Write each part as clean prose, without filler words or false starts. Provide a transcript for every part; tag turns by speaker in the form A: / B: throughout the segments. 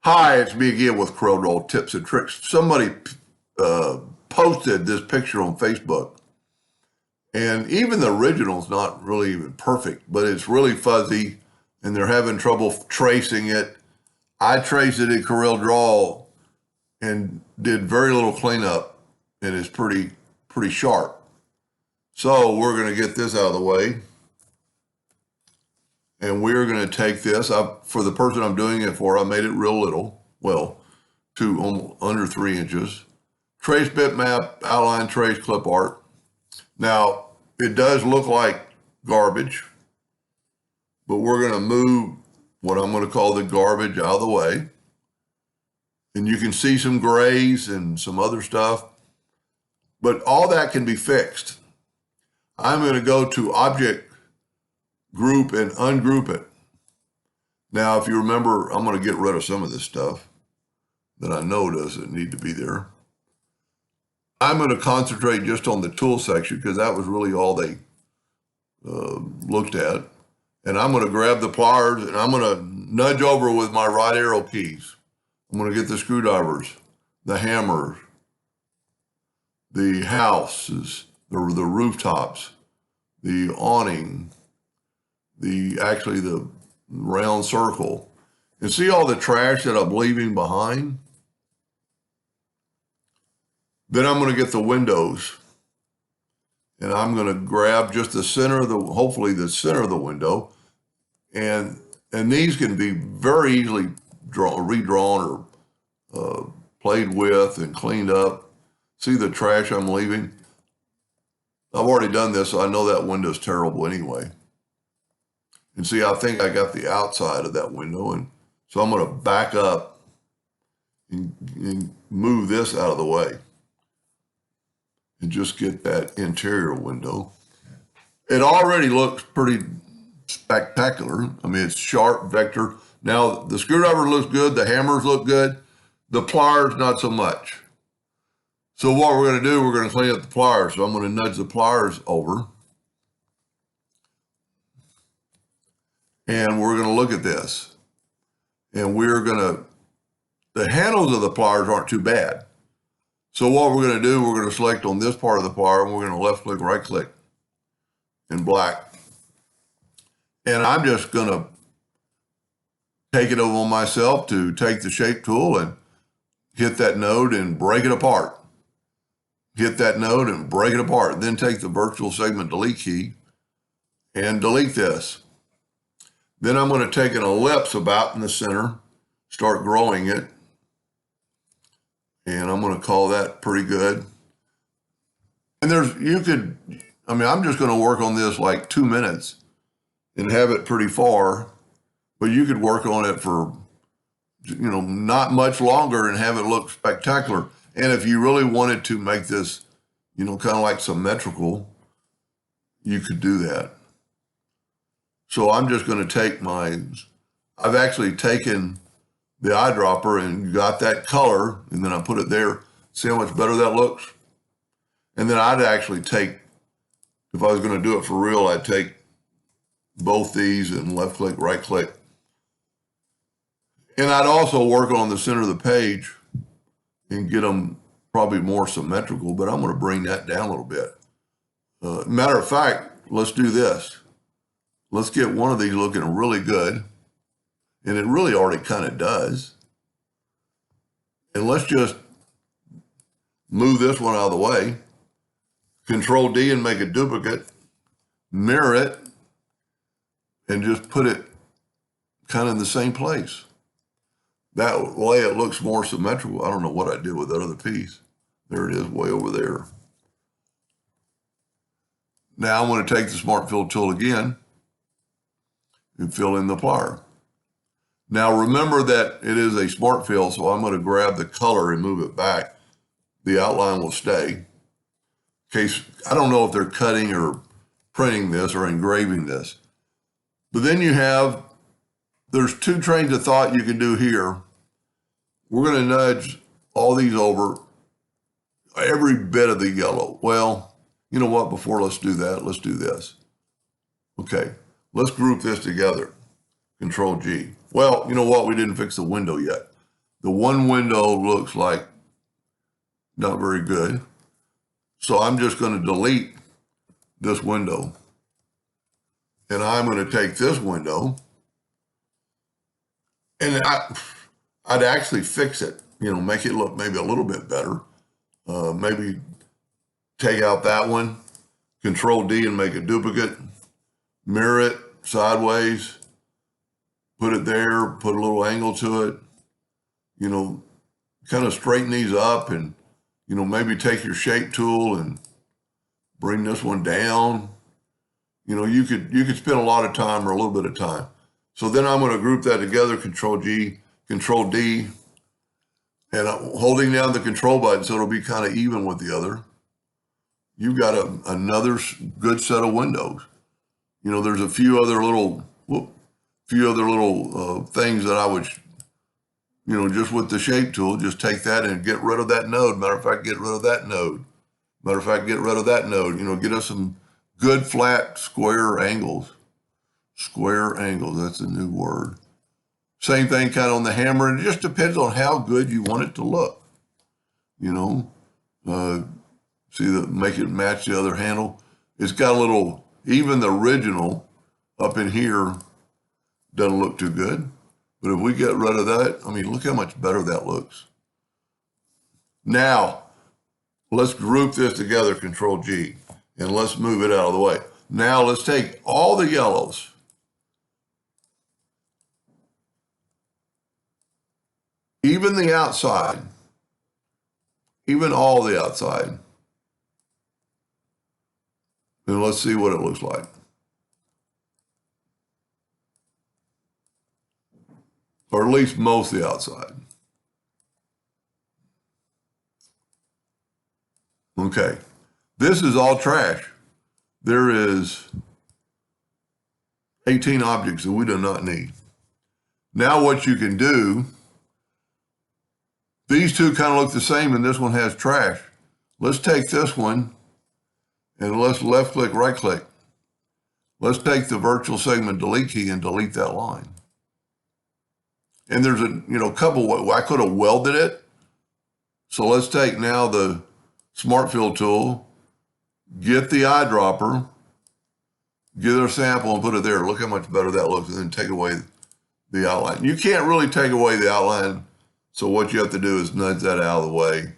A: Hi, it's me again with CorelDraw Tips and Tricks. Somebody posted this picture on Facebook, and even the original's not really even perfect, but it's really fuzzy, and they're having trouble tracing it. I traced it in CorelDraw and did very little cleanup, and it's pretty sharp. So we're going to get this out of the way, and we're going to take this. For the person I'm doing it for, I made it real little, well, to under 3 inches. Trace bitmap, outline trace, clip art. Now, it does look like garbage, but we're going to move what I'm going to call the garbage out of the way. And you can see some grays and some other stuff, but all that can be fixed. I'm going to go to Object, Group, and ungroup it. Now, if you remember, I'm going to get rid of some of this stuff that I know doesn't need to be there. I'm going to concentrate just on the tool section because that was really all they looked at. And I'm going to grab the pliers and I'm going to nudge over with my right arrow keys. I'm going to get the screwdrivers, the hammers, the houses, the rooftops, the awning, actually the round circle. And see all the trash that I'm leaving behind? Then I'm going to get the windows, and I'm going to grab just the center of hopefully the center of the window, and these can be very easily redrawn or played with and cleaned up. See the trash I'm leaving? I've already done this, so I know that window's terrible anyway. And see, I think I got the outside of that window, and so I'm going to back up and move this out of the way and just get that interior window. It already looks pretty spectacular. I mean, it's sharp vector. Now, the screwdriver looks good. The hammers look good. The pliers, not so much. So what we're going to do, we're going to clean up the pliers. So I'm going to nudge the pliers over. And we're going to look at this. And we're going to, the handles of the pliers aren't too bad. So what we're going to do, we're going to select on this part of the plier, and we're going to left click, right click in black. And I'm just going to take it over on myself to take the shape tool and hit that node and break it apart. Hit that node and break it apart. Then take the virtual segment delete key and delete this. Then I'm going to take an ellipse about in the center, start growing it. And I'm going to call that pretty good. And I'm just going to work on this like 2 minutes and have it pretty far, but you could work on it for, not much longer and have it look spectacular. And if you really wanted to make this, kind of like symmetrical, you could do that. So I'm just going to take I've actually taken the eyedropper and got that color, and then I put it there. See how much better that looks? And then I'd actually take, if I was going to do it for real, I'd take both these and left click, right click. And I'd also work on the center of the page and get them probably more symmetrical, but I'm going to bring that down a little bit. Matter of fact, let's do this. Let's get one of these looking really good. And it really already kind of does. And let's just move this one out of the way. Control D and make a duplicate. Mirror it. And just put it kind of in the same place. That way it looks more symmetrical. I don't know what I did with that other piece. There it is, way over there. Now I'm going to take the Smart Fill tool again and fill in the plier. Now remember that it is a smart fill, so I'm going to grab the color and move it back. The outline will stay. In case, I don't know if they're cutting or printing this or engraving this. But then there's 2 trains of thought you can do here. We're going to nudge all these over, every bit of the yellow. Well, you know what, before let's do that, let's do this. Okay, let's group this together. Control G. Well, you know what? We didn't fix the window yet. the one window looks like not very good. So I'm just going to delete this window. And I'm going to take this window and I'd actually fix it, make it look maybe a little bit better. Maybe take out that one, Control D and make a duplicate, mirror it sideways, put it there, put a little angle to it, kind of straighten these up and, maybe take your shape tool and bring this one down. You could spend a lot of time or a little bit of time. So then I'm going to group that together, Control G, Control D, and I'm holding down the control button so it'll be kind of even with the other. You've got another good set of windows. There's a few other little things that I would, just with the shape tool, just take that and get rid of that node. Matter of fact, get rid of that node. Get us some good flat square angles. Square angles, that's a new word. Same thing kind of on the hammer, and it just depends on how good you want it to look. Make it match the other handle. It's got a little, even the original up in here doesn't look too good. But if we get rid of that, look how much better that looks. Now, let's group this together, Control G, and let's move it out of the way. Now let's take all the yellows. Even the outside, even all the outside. And let's see what it looks like. Or at least most of the outside. Okay, this is all trash. There is 18 objects that we do not need. Now what you can do, these two kind of look the same and this one has trash. Let's take this one and let's left click, right click. Let's take the virtual segment delete key and delete that line. And there's a couple, I could have welded it. So let's take now the Smart Fill tool, get the eyedropper, get our sample and put it there. Look how much better that looks, and then take away the outline. You can't really take away the outline. So what you have to do is nudge that out of the way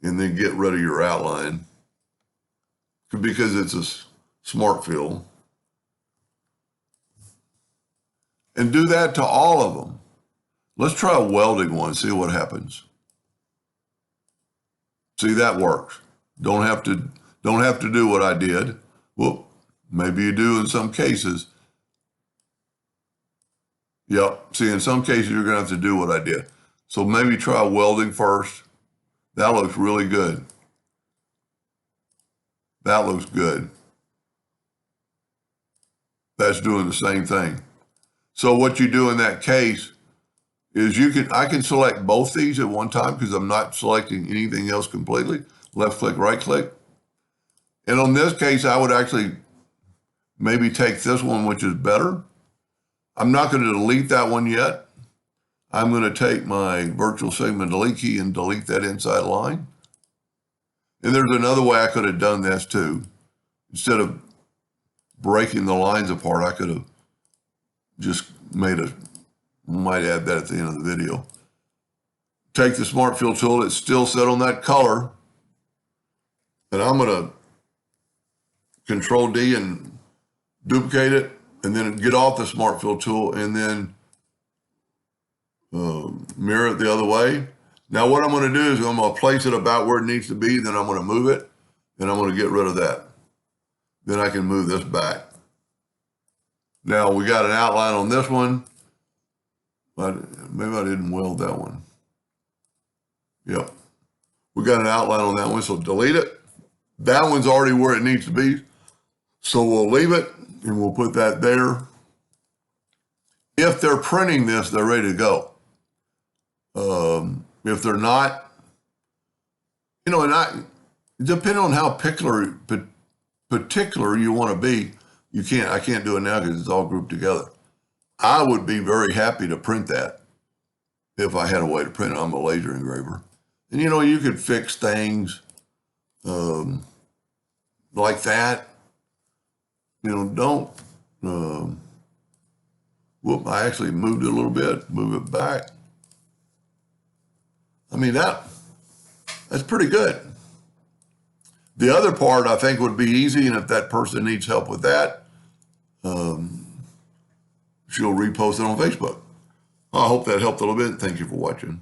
A: and then get rid of your outline because it's a Smart Fill. And do that to all of them. Let's try a welding one, see what happens. See, that works. Don't have to do what I did. Well, maybe you do in some cases. Yep. See, in some cases, you're going to have to do what I did. So maybe try welding first. That looks really good. That looks good. That's doing the same thing. So what you do in that case is I can select both these at one time because I'm not selecting anything else completely. Left click, right click. And on this case, I would actually maybe take this one, which is better. I'm not going to delete that one yet. I'm going to take my virtual segment delete key and delete that inside line. And there's another way I could have done this too. Instead of breaking the lines apart, I could have just might add that at the end of the video. Take the Smart Fill tool, it's still set on that color. And I'm going to Control D and duplicate it, and then get off the Smart Fill tool and then mirror it the other way. Now what I'm going to do is I'm going to place it about where it needs to be, then I'm going to move it, and I'm going to get rid of that. Then I can move this back. Now we got an outline on this one, but maybe I didn't weld that one. Yep. We got an outline on that one, so delete it. That one's already where it needs to be. So we'll leave it and we'll put that there. If they're printing this, they're ready to go. If they're not, and depending on how particular you want to be, I can't do it now because it's all grouped together. I would be very happy to print that. if I had a way to print it. I'm a laser engraver. And you know, you could fix things like that. You know, don't, whoop, I actually moved it a little bit, move it back. I mean, that's pretty good. The other part I think would be easy, and if that person needs help with that, she'll repost it on Facebook. I hope that helped a little bit. Thank you for watching.